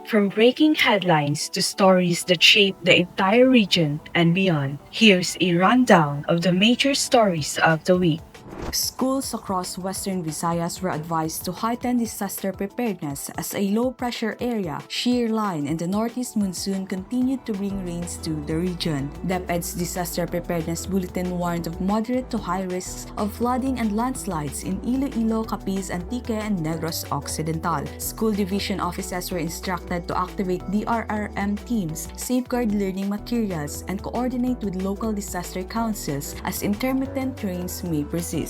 From breaking headlines to stories that shape the entire region and beyond, here's a rundown of the major stories of the week. Schools across western Visayas were advised to heighten disaster preparedness as a low-pressure area, shear line, and the northeast monsoon continued to bring rains to the region. DepEd's Disaster Preparedness Bulletin warned of moderate to high risks of flooding and landslides in Iloilo, Capiz, Antique, and Negros Occidental. School division officers were instructed to activate DRRM teams, safeguard learning materials, and coordinate with local disaster councils as intermittent rains may persist.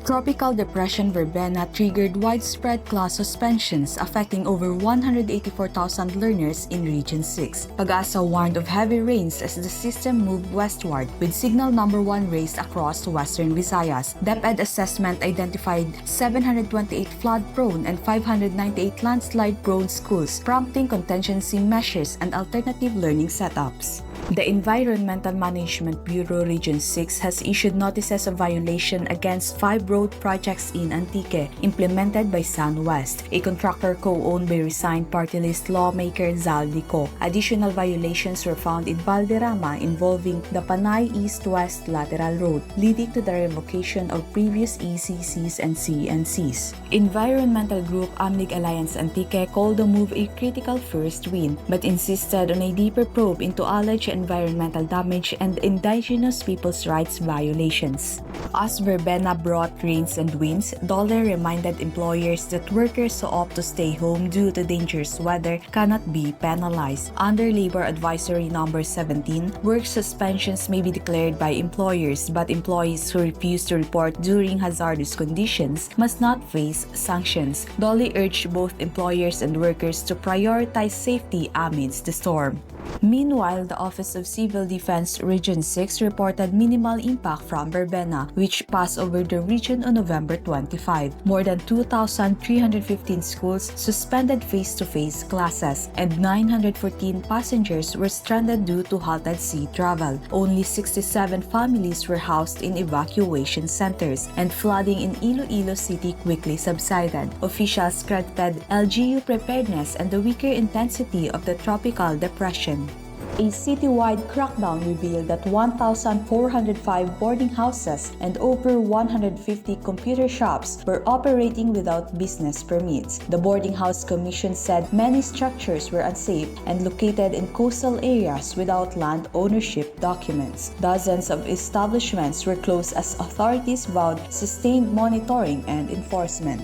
Tropical Depression Verbena triggered widespread class suspensions affecting over 184,000 learners in Region 6. Pag-asa warned of heavy rains as the system moved westward with signal number 1 raised across western Visayas. DepEd assessment identified 728 flood-prone and 598 landslide-prone schools, prompting contingency measures and alternative learning setups. The Environmental Management Bureau Region 6 has issued notices of violation against 5 road projects in Antique, implemented by SunWest, a contractor co-owned by resigned party list lawmaker Zaldico. Additional violations were found in Valderrama involving the Panay East-West Lateral Road, leading to the revocation of previous ECCs and CNCs. Environmental group Amnig Alliance Antique called the move a critical first win, but insisted on a deeper probe into alleged environmental damage and indigenous people's rights violations. As verbena brought rains and winds, Dole reminded employers that workers who opt to stay home due to dangerous weather cannot be penalized. Under Labor Advisory Number 17, work suspensions may be declared by employers, but employees who refuse to report during hazardous conditions must not face sanctions. Dole urged both employers and workers to prioritize safety amidst the storm. Meanwhile, the Office of Civil Defense Region 6 reported minimal impact from verbena, which passed over the region on November 25. More than 2,315 schools suspended face-to-face classes, and 914 passengers were stranded due to halted sea travel. Only 67 families were housed in evacuation centers, and flooding in Iloilo City quickly subsided. Officials credited LGU preparedness and the weaker intensity of the tropical depression. A citywide crackdown revealed that 1,405 boarding houses and over 150 computer shops were operating without business permits. The Boarding House Commission said many structures were unsafe and located in coastal areas without land ownership documents. Dozens of establishments were closed as authorities vowed sustained monitoring and enforcement.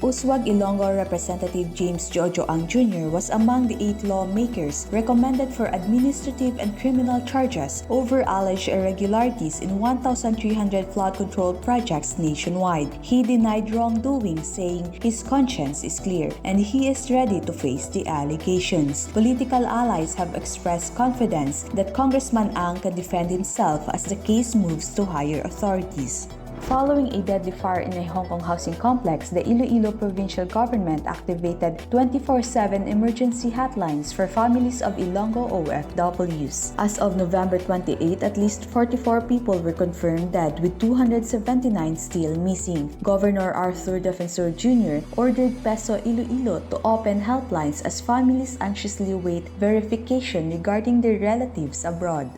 Uswag Ilonggo Representative James Jojo Ang Jr. was among the 8 lawmakers recommended for administrative and criminal charges over alleged irregularities in 1,300 flood control projects nationwide. He denied wrongdoing, saying his conscience is clear and he is ready to face the allegations. Political allies have expressed confidence that Congressman Ang can defend himself as the case moves to higher authorities. Following a deadly fire in a Hong Kong housing complex, the Iloilo provincial government activated 24/7 emergency hotlines for families of Ilonggo OFWs. As of November 28, at least 44 people were confirmed dead, with 279 still missing. Governor Arthur Defensor Jr. ordered Peso Iloilo to open helplines as families anxiously await verification regarding their relatives abroad.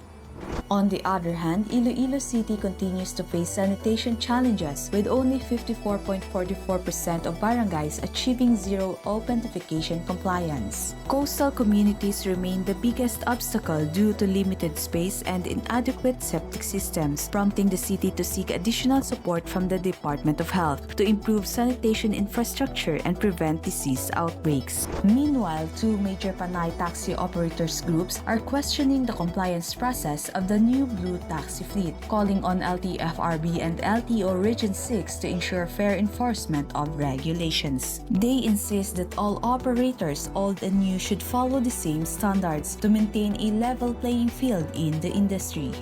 On the other hand, Iloilo City continues to face sanitation challenges, with only 54.44% of barangays achieving zero authentication compliance. Coastal communities remain the biggest obstacle due to limited space and inadequate septic systems, prompting the city to seek additional support from the Department of Health to improve sanitation infrastructure and prevent disease outbreaks. Meanwhile, 2 major Panay taxi operators groups are questioning the compliance process of the new blue taxi fleet, calling on LTFRB and LTO Region 6 to ensure fair enforcement of regulations. They insist that all operators, old and new, should follow the same standards to maintain a level playing field in the industry.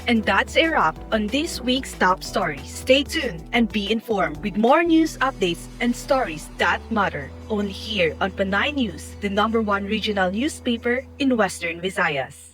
And that's a wrap on this week's top stories. Stay tuned and be informed with more news updates and stories that matter. Only here on Panay News, the #1 regional newspaper in Western Visayas.